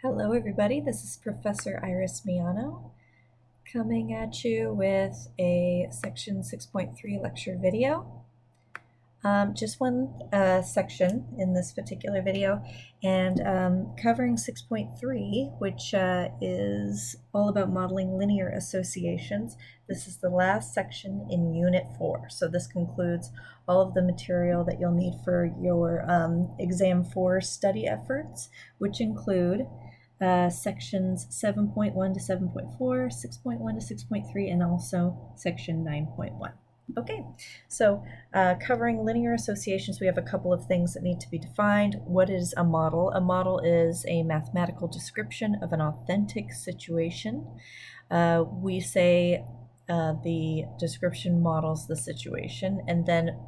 Hello everybody, this is Professor Iris Miano coming at you with a section 6.3 lecture video. Just one section in this particular video, and covering 6.3, which is all about modeling linear associations. This is the last section in Unit 4, so this concludes all of the material that you'll need for your Exam 4 study efforts, which include sections 7.1 to 7.4, 6.1 to 6.3, and also section 9.1. Okay, so covering linear associations, we have a couple of things that need to be defined. What is a model? A model is a mathematical description of an authentic situation. We say the description models the situation, and then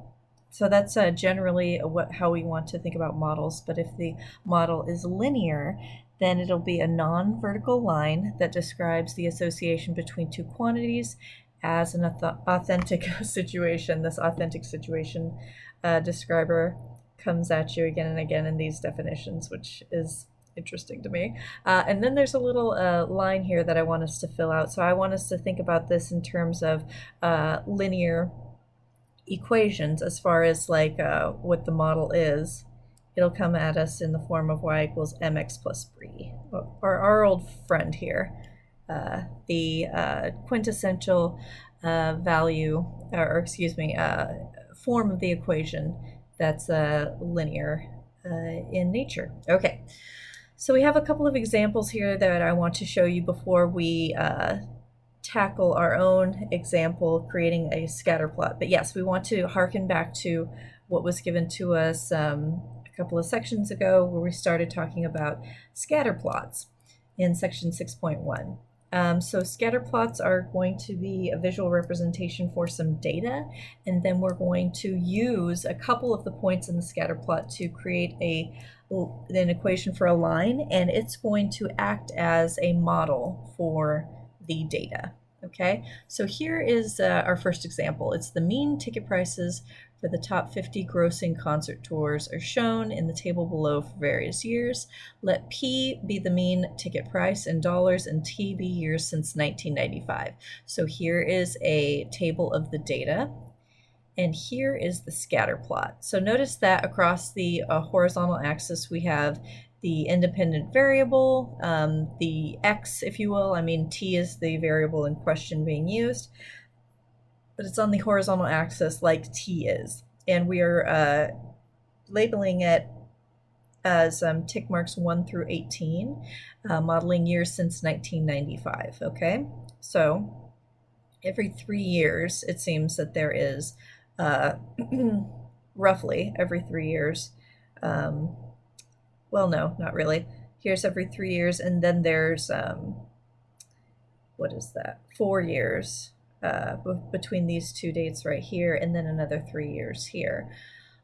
so that's generally how we want to think about models. But if the model is linear, then it'll be a non-vertical line that describes the association between two quantities as an authentic situation. This authentic situation describer comes at you again and again in these definitions, which is interesting to me. And then there's a little line here that I want us to fill out. So I want us to think about this in terms of linear equations as far as like what the model is. It'll come at us in the form of y equals mx plus b, or our old friend here. The quintessential value, or excuse me, form of the equation that's linear in nature. Okay, so we have a couple of examples here that I want to show you before we tackle our own example, creating a scatter plot. But yes, we want to harken back to what was given to us a couple of sections ago, where we started talking about scatter plots in section 6.1. So scatter plots are going to be a visual representation for some data, and then we're going to use a couple of the points in the scatter plot to create an equation for a line, and it's going to act as a model for the data. Okay, so here is our first example. It's the mean ticket prices for the top 50 grossing concert tours are shown in the table below for various years. Let P be the mean ticket price in dollars and T be years since 1995. So here is a table of the data, and here is the scatter plot. So notice that across the horizontal axis we have the independent variable, the x, if you will. I mean, t is the variable in question being used, but it's on the horizontal axis like t is. And we are labeling it as tick marks 1 through 18, modeling years since 1995, okay? So every 3 years, it seems that there is roughly every 3 years, well, no, not really. Here's every 3 years, and then there's, what is that, 4 years between these two dates right here, and then another 3 years here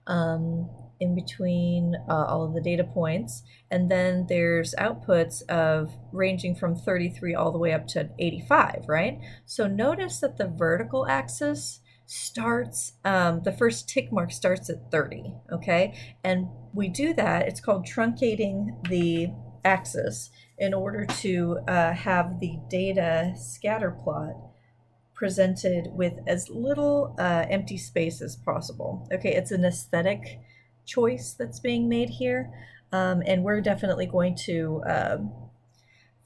in between all of the data points. And then there's outputs of ranging from 33 all the way up to 85, right? So notice that the vertical axis starts, the first tick mark starts at 30, okay? And we do that, it's called truncating the axis, in order to have the data scatter plot presented with as little empty space as possible. Okay, it's an aesthetic choice that's being made here, and we're definitely going to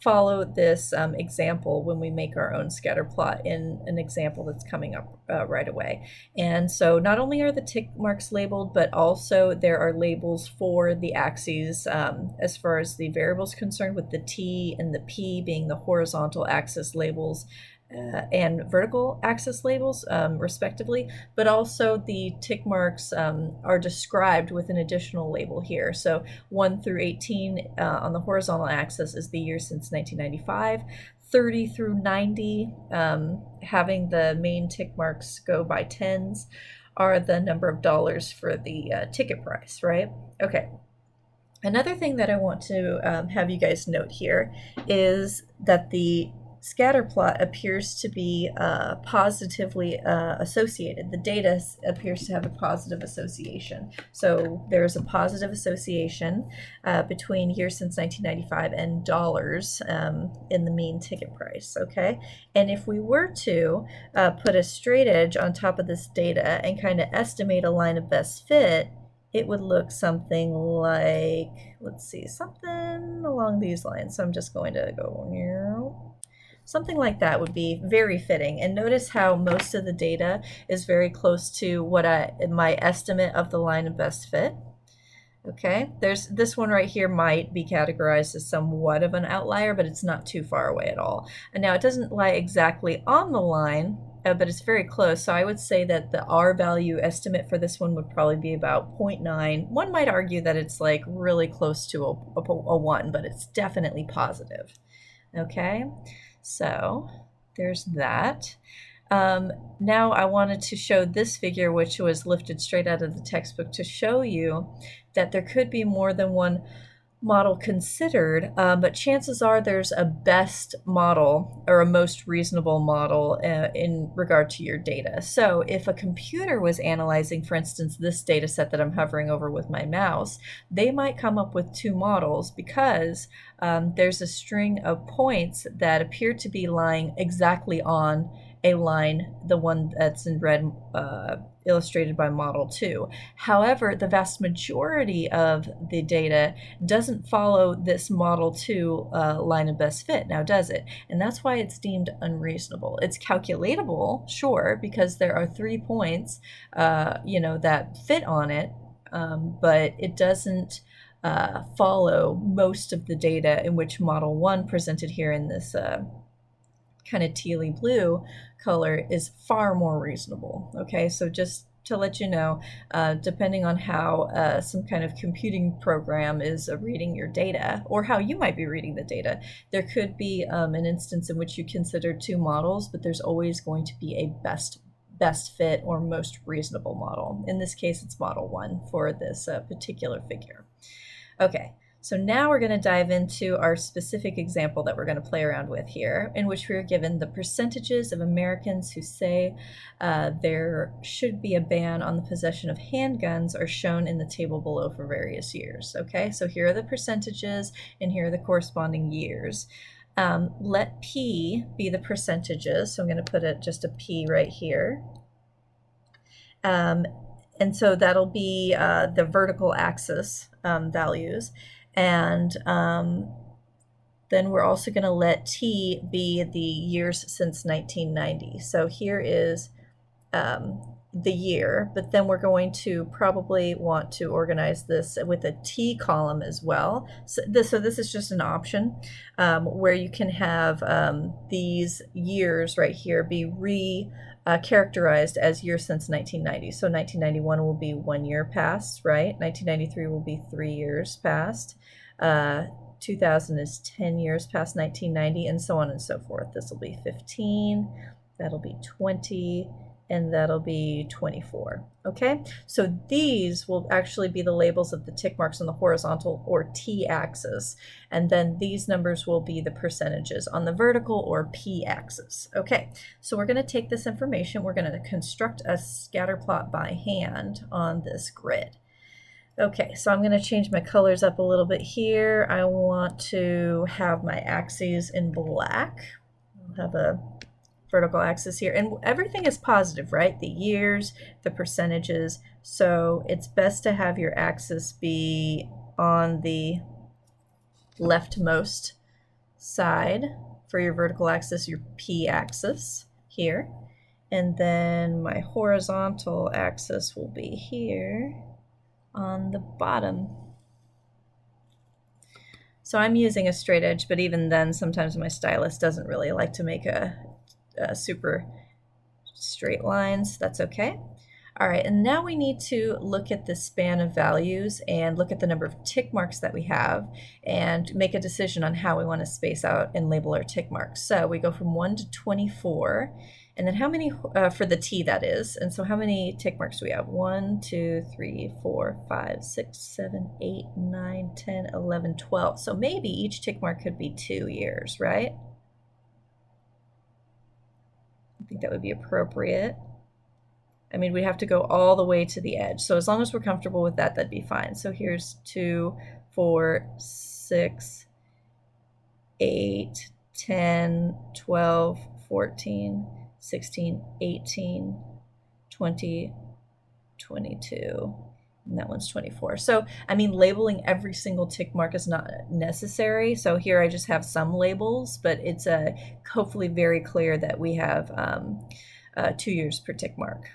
follow this example when we make our own scatter plot in an example that's coming up right away. And so not only are the tick marks labeled, but also there are labels for the axes as far as the variables concerned, with the t and the p being the horizontal axis labels and vertical axis labels, respectively, but also the tick marks are described with an additional label here. So 1 through 18 on the horizontal axis is the year since 1995. 30 through 90, having the main tick marks go by tens, are the number of dollars for the ticket price, right? Okay. Another thing that I want to have you guys note here is that the scatter plot appears to be positively associated. The data appears to have a positive association. So there's a positive association between years since 1995 and dollars in the mean ticket price, okay? And if we were to put a straight edge on top of this data and kind of estimate a line of best fit, it would look something like, let's see, something along these lines. So I'm just going to go here. Something like that would be very fitting. And notice how most of the data is very close to what my estimate of the line of best fit. Okay, there's this one right here might be categorized as somewhat of an outlier, but it's not too far away at all. And now it doesn't lie exactly on the line, but it's very close. So I would say that the R value estimate for this one would probably be about 0.9. One might argue that it's like really close to a 1, but it's definitely positive. Okay, so there's that. Now I wanted to show this figure, which was lifted straight out of the textbook, to show you that there could be more than one model considered, but chances are there's a best model or a most reasonable model in regard to your data. So if a computer was analyzing, for instance, this data set that I'm hovering over with my mouse, they might come up with 2 models because there's a string of points that appear to be lying exactly on a line, the one that's in red, illustrated by model 2. However, the vast majority of the data doesn't follow this model 2 line of best fit, now does it? And that's why it's deemed unreasonable. It's calculatable, sure, because there are 3 points, that fit on it, but it doesn't follow most of the data in which model 1 presented here in this kind of tealy blue color is far more reasonable. Okay, so just to let you know, depending on how some kind of computing program is reading your data, or how you might be reading the data, there could be an instance in which you consider 2 models, but there's always going to be a best fit or most reasonable model. In this case, it's model 1 for this particular figure. Okay. So now we're going to dive into our specific example that we're going to play around with here, in which we are given the percentages of Americans who say there should be a ban on the possession of handguns are shown in the table below for various years. Okay, so here are the percentages and here are the corresponding years. Let P be the percentages, so I'm going to put just a P right here. And so that'll be the vertical axis values. And then we're also going to let T be the years since 1990. So here is the year, but then we're going to probably want to organize this with a T column as well. So this is just an option where you can have these years right here be characterized as years since 1990. So 1991 will be 1 year past, right? 1993 will be 3 years past. 2000 is 10 years past 1990, and so on and so forth. This will be 15, that'll be 20, and that'll be 24. Okay, so these will actually be the labels of the tick marks on the horizontal or t-axis, and then these numbers will be the percentages on the vertical or p-axis. Okay, so we're going to take this information, we're going to construct a scatter plot by hand on this grid. Okay, so I'm going to change my colors up a little bit here. I want to have my axes in black. I'll have a vertical axis here, and everything is positive, right? The years, the percentages, so it's best to have your axis be on the leftmost side for your vertical axis, your p-axis here, and then my horizontal axis will be here on the bottom. So I'm using a straight edge, but even then sometimes my stylus doesn't really like to make a super straight lines. That's okay. All right, and now we need to look at the span of values and look at the number of tick marks that we have and make a decision on how we want to space out and label our tick marks. So we go from 1 to 24, and then how many, for the T that is, and so how many tick marks do we have? 1, 2, 3, 4, 5, 6, 7, 8, 9, 10, 11, 12. So maybe each tick mark could be 2 years, right? think that would be appropriate. I mean, we have to go all the way to the edge. So as long as we're comfortable with that, that'd be fine. So here's 2, 4, 6, 8, 10, 12, 14, 16, 18, 20, 22, and that one's 24. So, I mean, labeling every single tick mark is not necessary. So here I just have some labels, but it's hopefully very clear that we have 2 years per tick mark.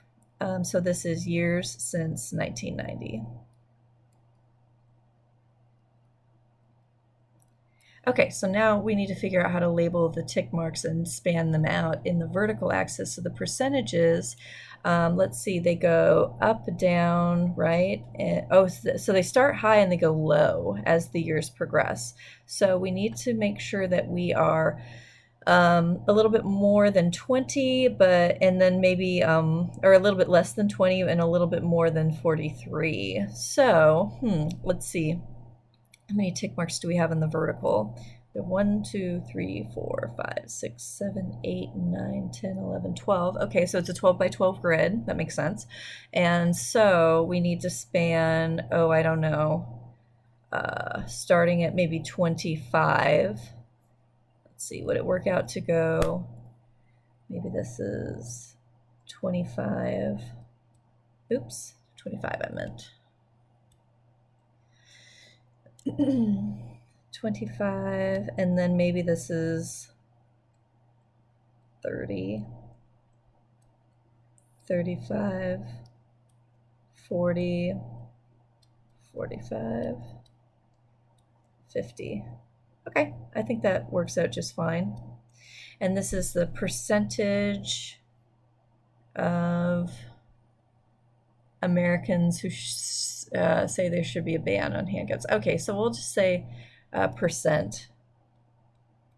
So this is years since 1990. Okay, so now we need to figure out how to label the tick marks and span them out in the vertical axis. So the percentages, let's see, they go up, down, right? And, so they start high and they go low as the years progress. So we need to make sure that we are a little bit more than 20, and then maybe, or a little bit less than 20 and a little bit more than 43. So, let's see. How many tick marks do we have in the vertical? We have 1, 2, 3, 4, 5, 6, 7, 8, 9, 10, 11, 12. Okay, so it's a 12 by 12 grid. That makes sense. And so we need to span, I don't know, starting at maybe 25. Let's see, would it work out to go, maybe this is 25. Oops, 25 I meant. 25, and then maybe this is 30, 35, 40, 45, 50. Okay, I think that works out just fine. And this is the percentage of Americans who say there should be a ban on handguns. Okay, so we'll just say percent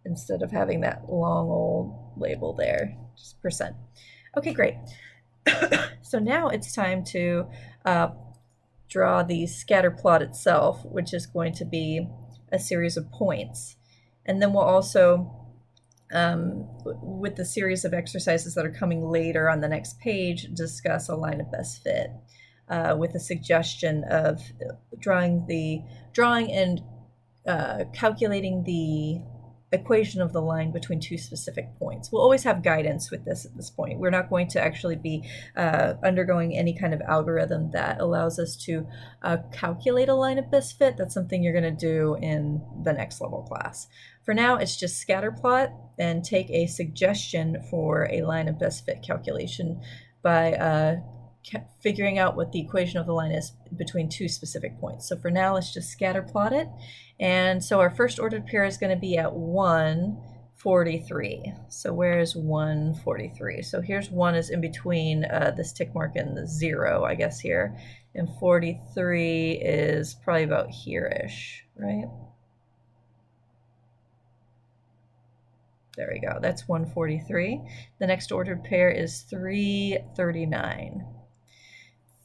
instead of having that long old label there, just percent. Okay, great. So now it's time to draw the scatter plot itself, which is going to be a series of points. And then we'll also, with the series of exercises that are coming later on the next page, discuss a line of best fit. With a suggestion of drawing and calculating the equation of the line between 2 specific points. We'll always have guidance with this at this point. We're not going to actually be undergoing any kind of algorithm that allows us to calculate a line of best fit. That's something you're going to do in the next level class. For now, it's just scatter plot and take a suggestion for a line of best fit calculation by figuring out what the equation of the line is between 2 specific points. So for now, let's just scatter plot it. And so our first ordered pair is going to be at 143. So where is 143? So here's 1 is in between this tick mark and the 0, I guess, here. And 43 is probably about here-ish, right? There we go. That's 143. The next ordered pair is 339.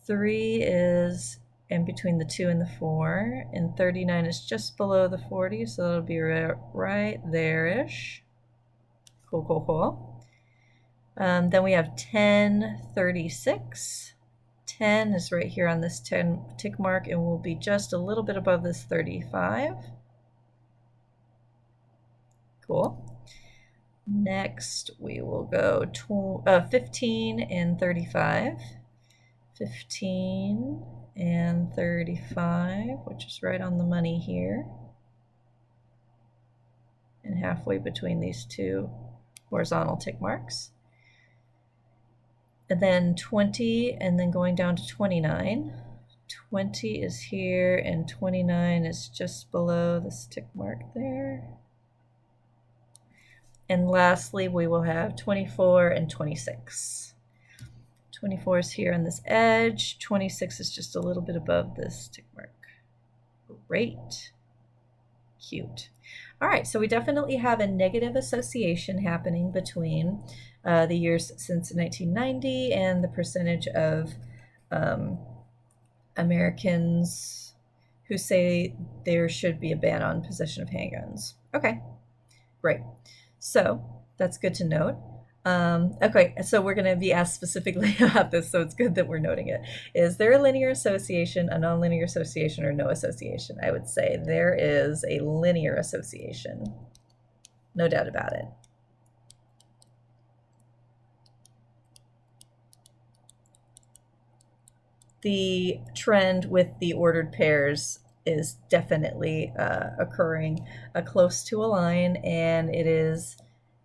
3 is in between the 2 and the 4, and 39 is just below the 40, so it'll be right there-ish. Cool, cool, cool. Then we have 1036. 10 is right here on this 10 tick mark, and will be just a little bit above this 35. Cool. Next, we will go 15 and 35. 15 and 35, which is right on the money here, and halfway between these 2 horizontal tick marks. And then 20, and then going down to 29. 20 is here, and 29 is just below this tick mark there. And lastly, we will have 24 and 26. 24 is here on this edge. 26 is just a little bit above this tick mark. Great. Cute. All right, so we definitely have a negative association happening between the years since 1990 and the percentage of Americans who say there should be a ban on possession of handguns. Okay, great. So that's good to note. Okay, so we're going to be asked specifically about this, so it's good that we're noting it. Is there a linear association, a nonlinear association, or no association? I would say there is a linear association. No doubt about it. The trend with the ordered pairs is definitely occurring close to a line, and it is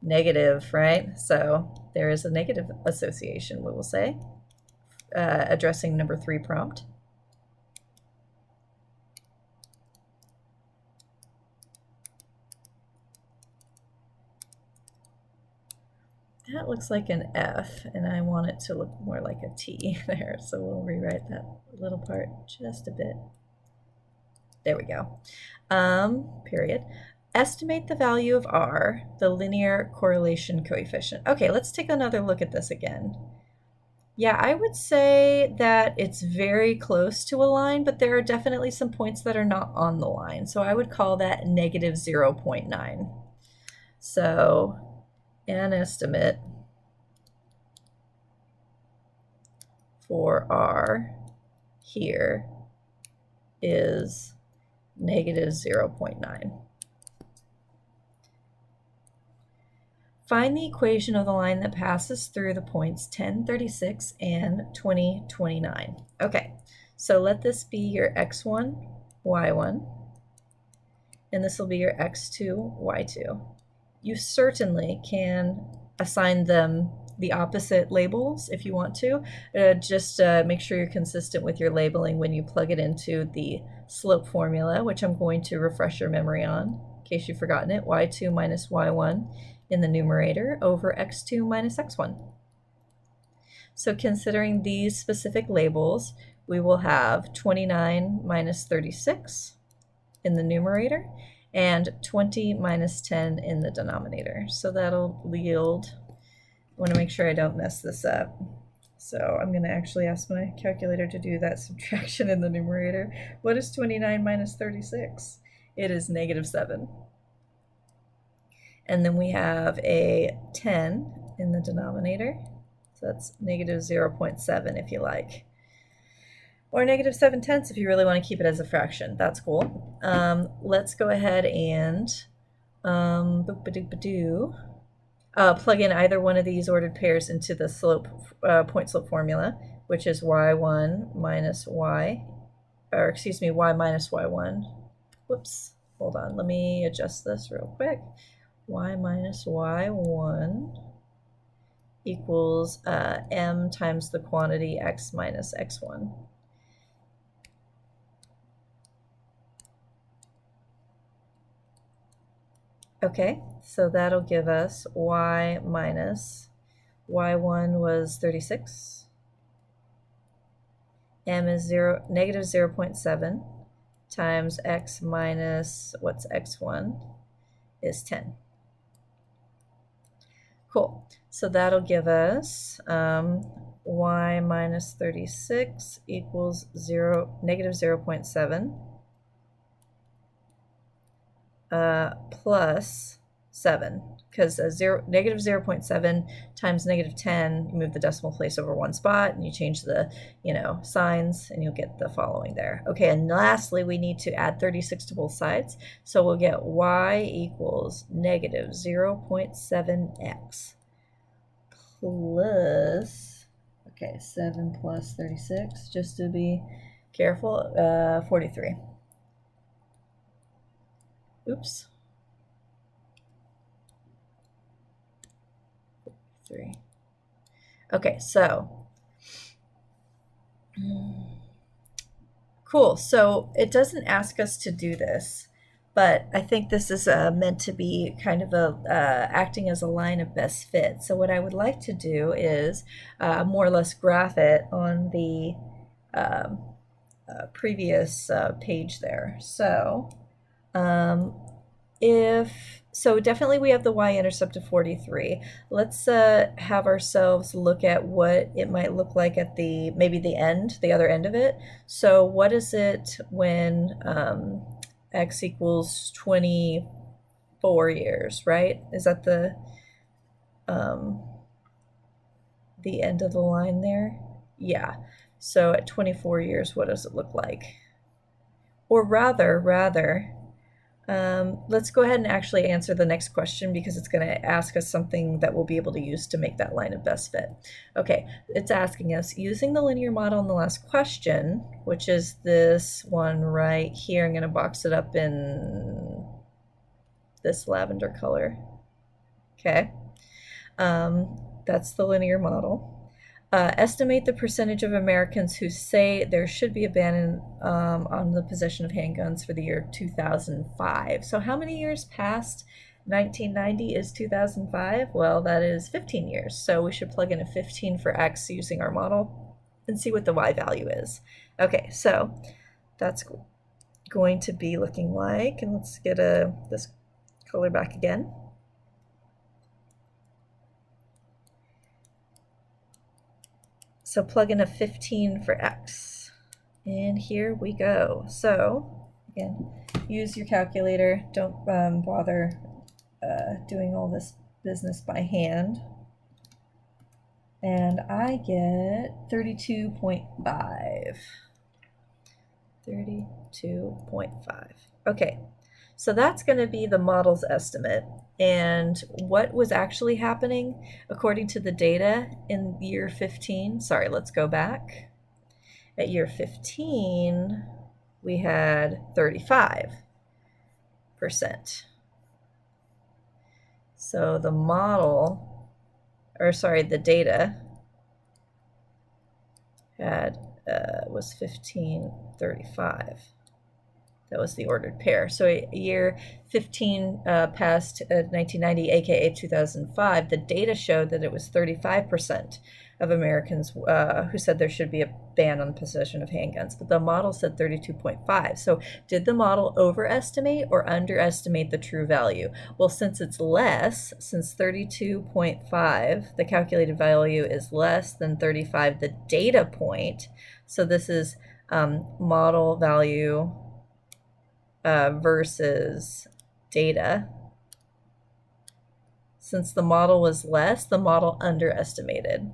negative, right? So there is a negative association, we will say, addressing number 3 prompt. That looks like an F, and I want it to look more like a T there, so we'll rewrite that little part just a bit. There we go. Period. Estimate the value of R, the linear correlation coefficient. Okay, let's take another look at this again. Yeah, I would say that it's very close to a line, but there are definitely some points that are not on the line. So I would call that negative 0.9. So an estimate for R here is negative 0.9. Find the equation of the line that passes through the points 10, 36, and 20, 29. Okay, so let this be your x1, y1, and this will be your x2, y2. You certainly can assign them the opposite labels if you want to. Just make sure you're consistent with your labeling when you plug it into the slope formula, which I'm going to refresh your memory on in case you've forgotten it. Y2 minus y1 in the numerator over x2 minus x1. So considering these specific labels, we will have 29 minus 36 in the numerator and 20 minus 10 in the denominator. So that'll yield, I want to make sure I don't mess this up. So I'm going to actually ask my calculator to do that subtraction in the numerator. What is 29 minus 36? It is negative 7. And then we have a 10 in the denominator. So that's negative 0.7 if you like. Or negative 7/10 if you really want to keep it as a fraction. That's cool. Let's go ahead and plug in either one of these ordered pairs into the slope point slope formula, which is y1 minus y, or excuse me, y minus y1. Whoops, hold on, let me adjust this real quick. Y minus y1 equals m times the quantity x minus x1. Okay, so that'll give us y minus y1 was 36. M is negative 0.7 times x minus, what's x1, is 10. Cool, so that'll give us y minus 36 equals negative 0.7 plus 7, because negative 0.7 times negative 10, you move the decimal place over one spot and you change the signs and you'll get the following there. Okay, and lastly we need to add 36 to both sides, so we'll get y equals negative 0.7x plus, okay, 7 plus 36, just to be careful, 43. Oops. 3. Okay, so cool. So it doesn't ask us to do this, but I think this is meant to be kind of acting as a line of best fit. So what I would like to do is more or less graph it on the previous page there. So so definitely we have the y-intercept of 43. Let's have ourselves look at what it might look like at maybe the other end of it. So what is it when x equals 24 years, right? Is that the the end of the line there? Yeah. So at 24 years, what does it look like? Or rather, let's go ahead and actually answer the next question because it's going to ask us something that we'll be able to use to make that line of best fit. Okay, it's asking us, using the linear model in the last question, which is this one right here, I'm going to box it up in this lavender color. Okay, that's the linear model. Estimate the percentage of Americans who say there should be a ban on the possession of handguns for the year 2005. So how many years past 1990 is 2005? Well, that is 15 years. So we should plug in a 15 for X using our model and see what the Y value is. Okay, so that's going to be looking like, and let's get this color back again. So plug in a 15 for X, and here we go. So again, use your calculator. Don't bother doing all this business by hand. And I get 32.5. 32.5. Okay, so that's going to be the model's estimate. And what was actually happening according to the data in year 15? Sorry, let's go back. At year 15, we had 35%. So the model, or sorry, the data had was 1535. That was the ordered pair. So year 15 past 1990, aka 2005, the data showed that it was 35% of Americans who said there should be a ban on the possession of handguns, but the model said 32.5. So did the model overestimate or underestimate the true value? Well, since it's less, since 32.5, the calculated value is less than 35, the data point, so this is model value versus data. Since the model was less, the model underestimated.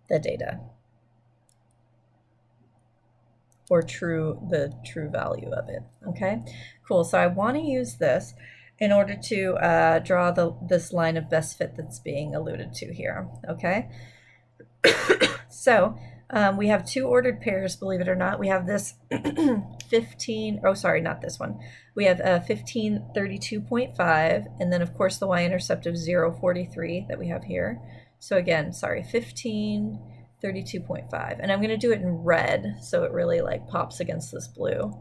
The data, or the true value of it. Okay, cool. So I want to use this in order to draw this line of best fit that's being alluded to here. Okay, so we have two ordered pairs, believe it or not. We have this 15, oh sorry, not this one. We have 1532.5, and then of course the y-intercept of 0.43 that we have here. So again, sorry, 1532.5, and I'm going to do it in red so it really like pops against this blue.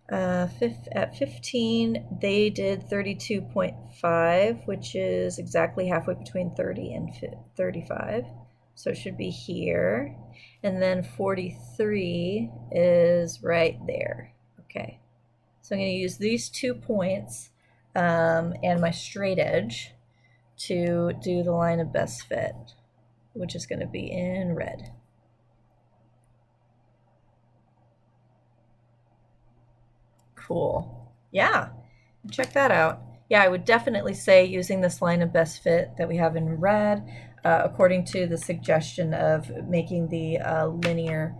At 15, they did 32.5, which is exactly halfway between 30 and 35. So it should be here. And then 43 is right there. Okay. So I'm going to use these 2 points and my straight edge to do the line of best fit, which is going to be in red. Cool. Yeah, check that out. Yeah, I would definitely say using this line of best fit that we have in red, according to the suggestion of making the linear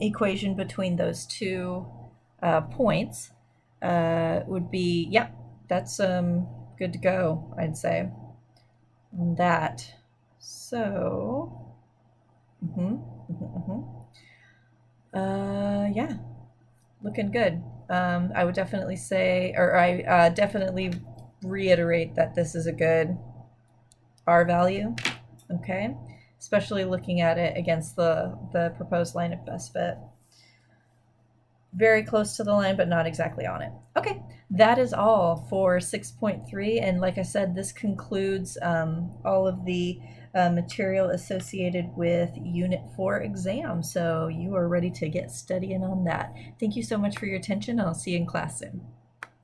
equation between those 2 points, would be, yeah, that's good to go, I'd say, on that. So, yeah, looking good. I would definitely say, or I definitely reiterate that this is a good R value, okay? Especially looking at it against the proposed line of best fit. Very close to the line, but not exactly on it. Okay, that is all for 6.3, and like I said, this concludes all of the material associated with Unit 4 exam, so you are ready to get studying on that. Thank you so much for your attention, and I'll see you in class soon.